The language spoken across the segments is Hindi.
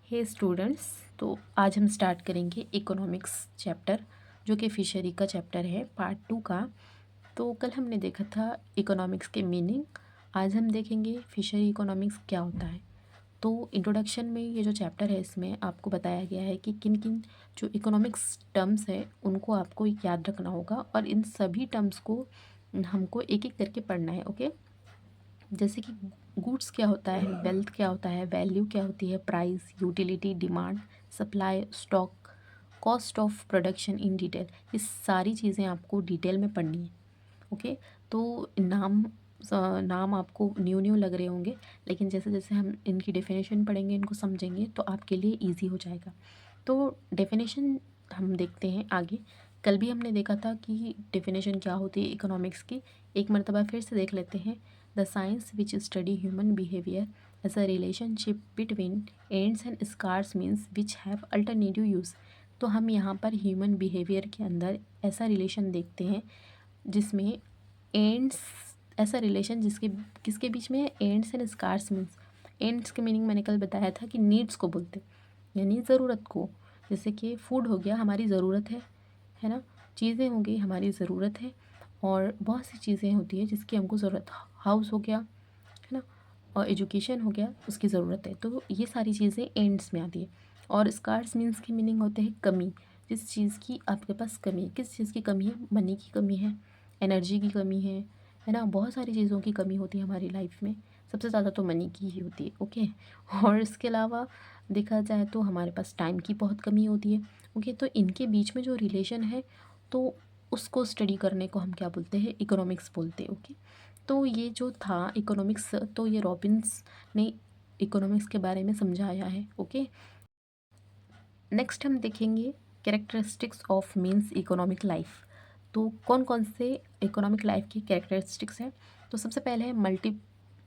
हे स्टूडेंट्स, तो आज हम स्टार्ट करेंगे इकोनॉमिक्स चैप्टर, जो कि फिशरी का चैप्टर है पार्ट 2 का। तो कल हमने देखा था इकोनॉमिक्स के मीनिंग। आज हम देखेंगे फिशरी इकोनॉमिक्स क्या होता है। तो इंट्रोडक्शन में ये जो चैप्टर है इसमें आपको बताया गया है कि किन किन जो इकोनॉमिक्स टर्म्स है उनको आपको याद रखना होगा, और इन सभी टर्म्स को हमको एक एक करके पढ़ना है। ओके, जैसे कि गुड्स क्या होता है, वेल्थ क्या होता है, वैल्यू क्या होती है, price, utility, demand, supply, stock, cost of production in detail. ये सारी चीज़ें आपको डिटेल में पढ़नी है। ओके, तो नाम आपको न्यू न्यू लग रहे होंगे, लेकिन जैसे जैसे हम इनकी डेफिनेशन पढ़ेंगे, इनको समझेंगे, तो आपके लिए इजी हो जाएगा। तो डेफिनेशन हम देखते हैं आगे। कल भी हमने देखा था कि डेफिनेशन क्या होती है इकोनॉमिक्स की। एक मरतबा फिर से देख लेते हैं। The science which study human behaviour as a relationship between ends and scarce means which have alternative use. तो हम यहाँ पर ह्यूमन बिहेवियर के अंदर ऐसा रिलेशन देखते हैं जिसमें एंड्स, ऐसा रिलेशन जिसके किसके बीच में है, ends and scarce means. Ends के मीनिंग मैंने कल बताया था कि नीड्स को बोलते, यानी ज़रूरत को। जैसे कि फूड हो गया, हमारी ज़रूरत है ना। चीज़ें हो गई, हमारी ज़रूरत है। और बहुत सी चीज़ें होती हैं जिसकी हमको ज़रूरत, हाउस हो गया, है ना, और एजुकेशन हो गया, उसकी ज़रूरत है। तो ये सारी चीज़ें एंड्स में आती है। और स्कार्स मीन्स की मीनिंग होते हैं कमी। जिस चीज़ की आपके पास कमी है, किस चीज़ की कमी है, मनी की कमी है, एनर्जी की कमी है ना। बहुत सारी चीज़ों की कमी होती है हमारी लाइफ में। सबसे ज़्यादा तो मनी की ही होती है। ओके, और इसके अलावा देखा जाए तो हमारे पास टाइम की बहुत कमी होती है। ओके, तो इनके बीच में जो रिलेशन है, तो उसको स्टडी करने को हम क्या बोलते हैं, इकोनॉमिक्स बोलते हैं। ओके, तो ये जो था इकोनॉमिक्स, तो ये रॉबिन्स ने इकोनॉमिक्स के बारे में समझाया है। ओके, नेक्स्ट हम देखेंगे characteristics of means economic life. तो कौन कौन से इकोनॉमिक लाइफ की कैरेक्टरिस्टिक्स हैं। तो सबसे पहले है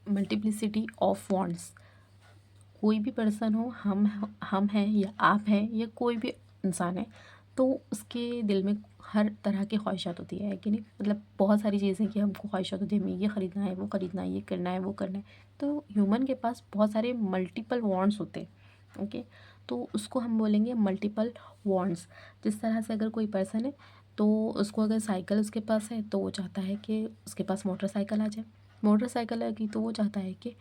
मल्टीप्लिसिटी ऑफ वांट्स। कोई भी पर्सन हो, हम हैं या आप हैं या कोई भी इंसान है, तो उसके दिल में हर तरह की ख्वाहिशात होती है कि नहीं। मतलब बहुत सारी चीज़ें कि हमको ख्वाहिशात होती है, हमें ये ख़रीदना है, वो ख़रीदना है, ये करना है, वो करना है। तो ह्यूमन के पास बहुत सारे मल्टीपल वांट्स होते हैं। ओके, तो उसको हम बोलेंगे मल्टीपल वांट्स। जिस तरह से अगर कोई पर्सन है, तो उसको अगर साइकिल उसके पास है, तो वो चाहता है कि उसके पास मोटरसाइकिल आ जाए। मोटरसाइकिल आ गई तो वो चाहता है कि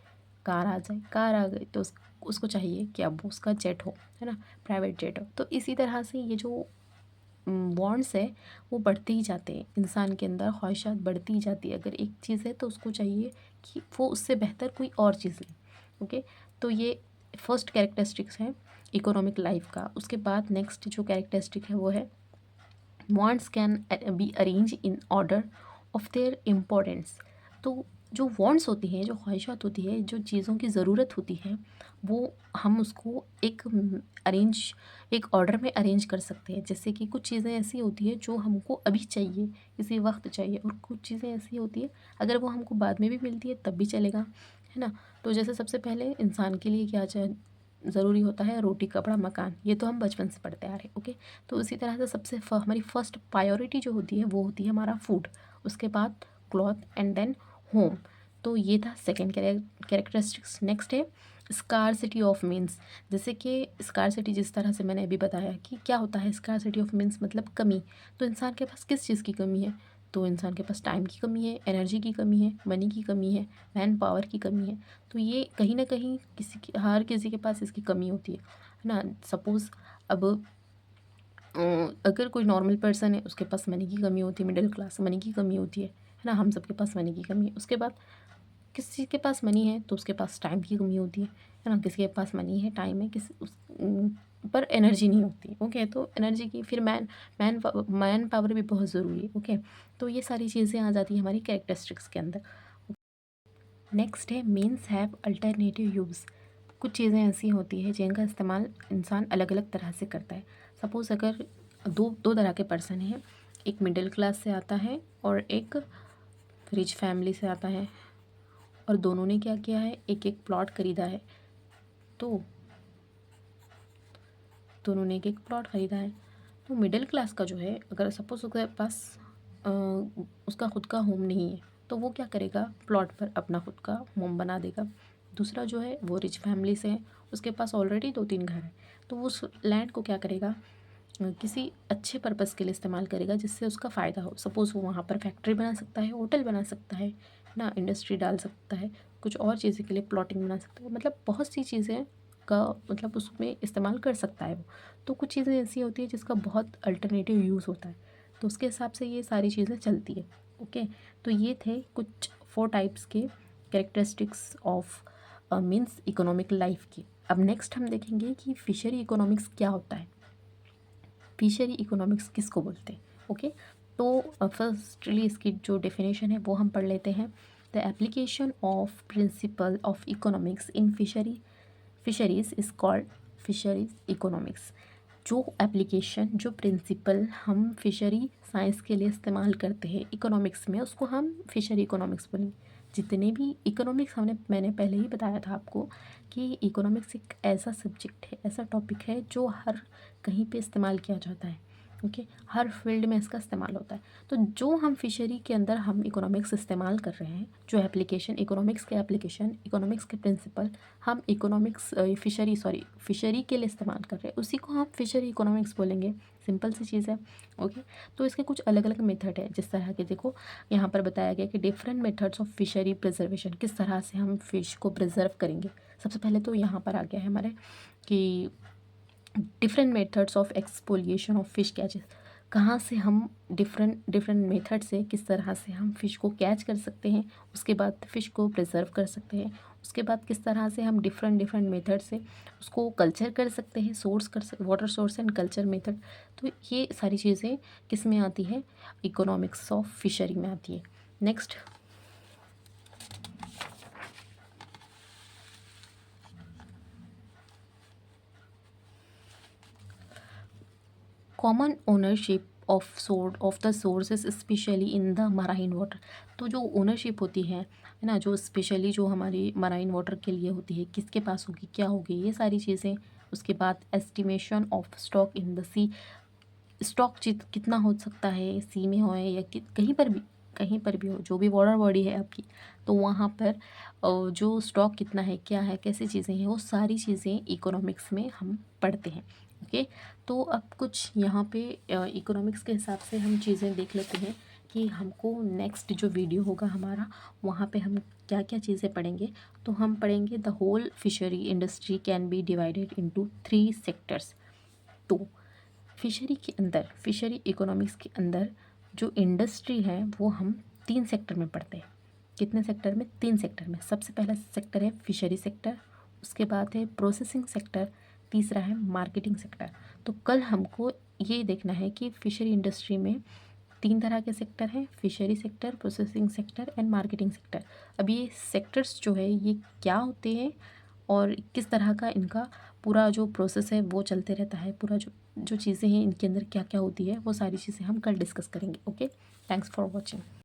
कार आ जाए। कार आ गई तो उसको चाहिए कि अब उसका जेट हो, है ना, प्राइवेट जेट हो। तो इसी तरह से ये जो वांट्स है वो बढ़ते ही जाते हैं। इंसान के अंदर ख्वाहिशात बढ़ती ही जाती है। अगर एक चीज़ है तो उसको चाहिए कि वो उससे बेहतर कोई और चीज़ ले। ओके, तो ये फर्स्ट कैरेक्टरिस्टिक्स है इकोनॉमिक लाइफ का। उसके बाद नेक्स्ट जो कैरेक्टरिस्टिक है वो है wants can be arrange in order of their importance. तो जो वांट्स होती हैं, जो ख्वाहिशात होती है, जो चीज़ों की ज़रूरत होती है, वो हम उसको अरेंज एक ऑर्डर में अरेंज कर सकते हैं। जैसे कि कुछ चीज़ें ऐसी होती है जो हमको अभी चाहिए, किसी वक्त चाहिए, और कुछ चीज़ें ऐसी होती है अगर वो हमको बाद में भी मिलती है तब भी चलेगा, है ना। तो जैसे सबसे पहले इंसान के लिए क्या ज़रूरी होता है, रोटी, कपड़ा, मकान। ये तो हम बचपन से पढ़ते आ रहे हैं। ओके, तो उसी तरह से हमारी फर्स्ट प्रायोरिटी जो होती है वो होती है हमारा फूड। उसके बाद क्लॉथ एंड देन होम। तो ये था सेकेंड कैरेक्टरिस्टिक्स। नेक्स्ट है स्कारसिटी ऑफ मीन्स। जैसे कि स्कारसिटी, जिस तरह से मैंने अभी बताया कि क्या होता है स्कारसिटी ऑफ मीन्स, मतलब कमी। तो इंसान के पास किस चीज़ की कमी है, तो इंसान के पास टाइम की कमी है, एनर्जी की कमी है, मनी की कमी है, मैन पावर की कमी है। तो ये कहीं ना कहीं हर किसी के पास इसकी कमी होती है ना। सपोज़ अब अगर कोई नॉर्मल पर्सन है, उसके पास मनी की कमी होती है, मिडिल क्लास, मनी की कमी होती है ना। हम सबके पास मनी की कमी है। उसके बाद किसी के पास मनी है तो उसके पास टाइम की कमी होती है ना। किसी के पास मनी है, टाइम है, पर एनर्जी नहीं होती। ओके, तो एनर्जी की फिर मैन पावर भी बहुत ज़रूरी है। ओके, तो ये सारी चीज़ें आ जाती हैं हमारी कैरेक्टरिस्टिक्स के अंदर। नेक्स्ट है मीन्स हैव अल्टरनेटिव यूज़। कुछ चीज़ें ऐसी होती हैं जिनका इस्तेमाल इंसान अलग अलग तरह से करता है। सपोज़ अगर दो दो तरह के पर्सन हैं, एक मिडिल क्लास से आता है और एक रिच फैमिली से आता है, और दोनों ने क्या किया है, एक एक प्लॉट खरीदा है। तो दोनों ने एक एक प्लॉट ख़रीदा है। तो मिडिल क्लास का जो है, अगर सपोज़ उसके पास अ, उसका खुद का होम नहीं है, तो वो क्या करेगा, प्लॉट पर अपना खुद का होम बना देगा। दूसरा जो है वो रिच फैमिली से है, उसके पास ऑलरेडी 2-3 घर है, तो वो उस लैंड को क्या करेगा, किसी अच्छे पर्पज़ के लिए इस्तेमाल करेगा जिससे उसका फ़ायदा हो। सपोज़ वो वहाँ पर फैक्ट्री बना सकता है, होटल बना सकता है ना, इंडस्ट्री डाल सकता है, कुछ और चीज़ें के लिए प्लॉटिंग बना सकता है, मतलब बहुत सी चीज़ें का मतलब उसमें इस्तेमाल कर सकता है वो। तो कुछ चीज़ें ऐसी होती है जिसका बहुत अल्टरनेटिव यूज़ होता है, तो उसके हिसाब से ये सारी चीज़ें चलती है। ओके, तो ये थे कुछ 4 टाइप्स के characteristics of means economic life की। अब नेक्स्ट हम देखेंगे कि फिशरी इकोनॉमिक्स क्या होता है, फिशरी इकोनॉमिक्स किसको बोलते हैं। ओके, तो फर्स्टली इसकी जो डेफिनेशन है वो हम पढ़ लेते हैं। The application of principle of economics in fisheries is called fisheries economics. जो एप्लीकेशन, जो प्रिंसिपल हम फिशरी साइंस के लिए इस्तेमाल करते हैं इकोनॉमिक्स में, उसको हम फिशरी इकोनॉमिक्स बोलेंगे। जितने भी इकोनॉमिक्स मैंने पहले ही बताया था आपको कि इकोनॉमिक्स एक ऐसा सब्जेक्ट है, ऐसा टॉपिक है जो हर कहीं पे इस्तेमाल किया जाता है। ओके, हर फील्ड में इसका इस्तेमाल होता है। तो जो हम फिशरी के अंदर हम इकोनॉमिक्स इस्तेमाल कर रहे हैं, जो एप्लीकेशन इकोनॉमिक्स के एप्लीकेशन, इकोनॉमिक्स के प्रिंसिपल हम इकोनॉमिक्स फिशरी के लिए इस्तेमाल कर रहे हैं, उसी को हम फिशरी इकोनॉमिक्स बोलेंगे। सिंपल सी चीज़ है। ओके, तो इसके कुछ अलग अलग मेथड है, जिस तरह के देखो यहाँ पर बताया गया कि different methods of fishery preservation, किस तरह से हम फिश को प्रिजर्व करेंगे। सबसे पहले तो यहाँ पर आ गया है हमारे कि different methods of exfoliation of fish catches, कहाँ से हम डिफरेंट डिफरेंट मेथड से किस तरह से हम फ़िश को कैच कर सकते हैं, उसके बाद फ़िश को प्रिजर्व कर सकते हैं, उसके बाद किस तरह से हम डिफरेंट डिफरेंट मेथड से उसको कल्चर कर सकते हैं, water source and culture method. तो ये सारी चीज़ें किस में आती है, इकोनॉमिक्स ऑफ फिशरी में आती है। Next, common ownership of the sources specially in the marine water. तो जो ओनरशिप होती है ना, जो स्पेशली जो हमारी मराइन वाटर के लिए होती है, किसके पास होगी, क्या होगी, ये सारी चीज़ें। उसके बाद estimation of stock in the sea, stock कितना हो सकता है, सी में हो या कहीं पर भी हो, जो भी वाटर बॉडी है आपकी, तो वहाँ पर जो स्टॉक कितना है, क्या है, कैसी चीज़ें हैं, वो सारी चीज़ें इकोनॉमिक्स में हम पढ़ते हैं। ओके, तो अब कुछ यहाँ पे इकोनॉमिक्स के हिसाब से हम चीज़ें देख लेते हैं कि हमको नेक्स्ट जो वीडियो होगा हमारा, वहाँ पे हम क्या क्या चीज़ें पढ़ेंगे। तो हम पढ़ेंगे the whole fishery industry can be divided into 3 sectors. तो फिशरी के अंदर, फिशरी इकोनॉमिक्स के अंदर जो इंडस्ट्री है वो हम 3 सेक्टर में पढ़ते हैं। कितने सेक्टर में, 3 सेक्टर में। सबसे पहला सेक्टर है फिशरी सेक्टर, उसके बाद है प्रोसेसिंग सेक्टर, तीसरा है मार्केटिंग सेक्टर। तो कल हमको ये देखना है कि फिशरी इंडस्ट्री में 3 तरह के सेक्टर हैं, fishery sector, processing sector and marketing sector. अब ये सेक्टर्स जो है ये क्या होते हैं और किस तरह का इनका पूरा जो प्रोसेस है वो चलते रहता है, पूरा जो जो चीज़ें हैं इनके अंदर क्या क्या होती है, वो सारी चीज़ें हम कल डिस्कस करेंगे। Okay, thanks for watching.